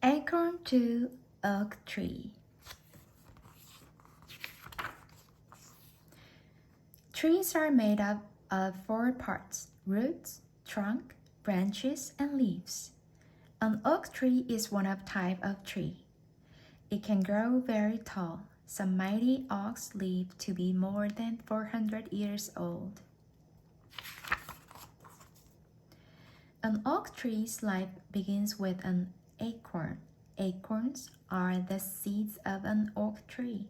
Acorn to oak tree. Trees are made up of 4 parts: roots, trunk, branches, and leaves. An oak tree is one of type of tree. It can grow very tall. Some mighty oaks live to be more than 400 years old. An oak tree's life begins with an acorn. Acorns are the seeds of an oak tree.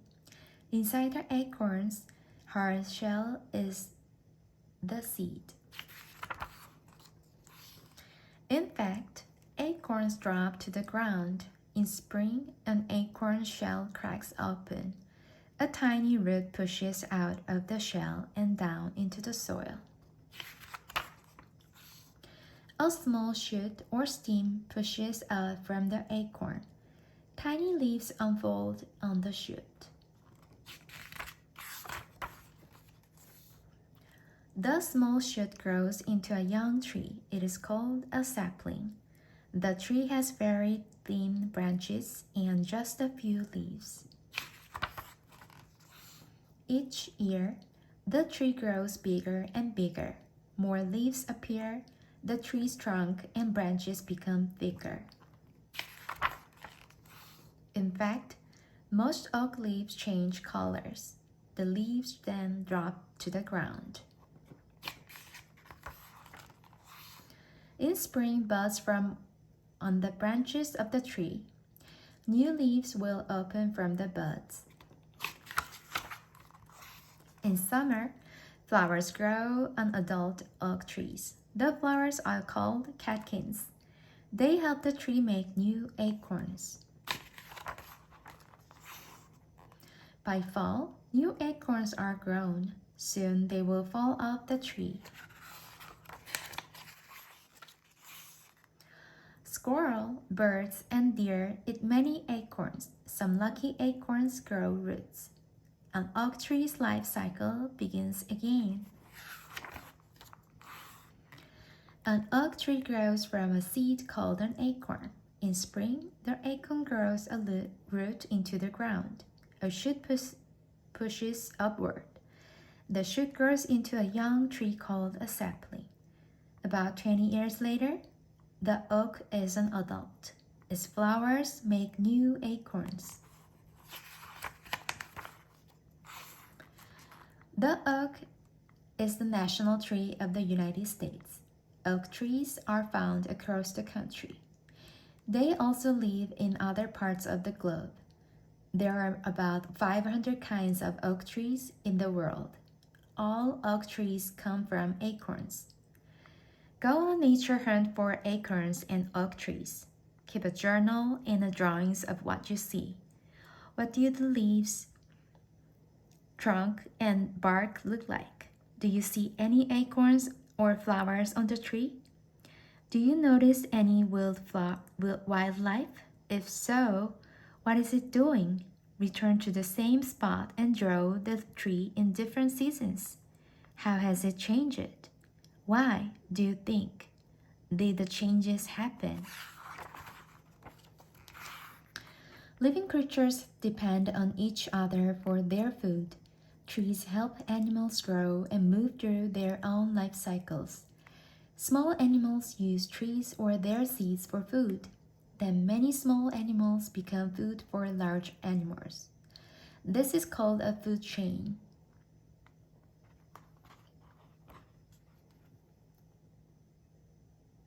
Inside the acorn's hard shell is the seed. In fact, acorns drop to the ground. In spring, an acorn shell cracks open. A tiny root pushes out of the shell and down into the soil. A small shoot or stem pushes out from the acorn. Tiny leaves unfold on the shoot. The small shoot grows into a young tree. It is called a sapling. The tree has very thin branches and just a few leaves. Each year, the tree grows bigger and bigger. More leaves appear. The tree's trunk and branches become thicker. In fact, most oak leaves change colors. The leaves then drop to the ground. In spring, buds form on the branches of the tree. New leaves will open from the buds. In summer, flowers grow on adult oak trees. The flowers are called catkins. They help the tree make new acorns. By fall, new acorns are grown. Soon they will fall off the tree. Squirrel, birds, and deer eat many acorns. Some lucky acorns grow roots. An oak tree's life cycle begins again. An oak tree grows from a seed called an acorn. In spring, the acorn grows a root into the ground. A shoot pushes upward. The shoot grows into a young tree called a sapling. About 20 years later, the oak is an adult. Its flowers make new acorns. The oak is the national tree of the United States. Oak trees are found across the country. They also live in other parts of the globe. There are about 500 kinds of oak trees in the world. All oak trees come from acorns. Go on a nature hunt for acorns and oak trees. Keep a journal and drawings of what you see. What do the leaves, trunk, and bark look like? Do you see any acorns or flowers on the tree? Do you notice any wildlife? If so, what is it doing? Return to the same spot and draw the tree in different seasons. How has it changed? Why do you think did the changes happen? Living creatures depend on each other for their food. Trees help animals grow and move through their own life cycles. Small animals use trees or their seeds for food. Then many small animals become food for large animals. This is called a food chain.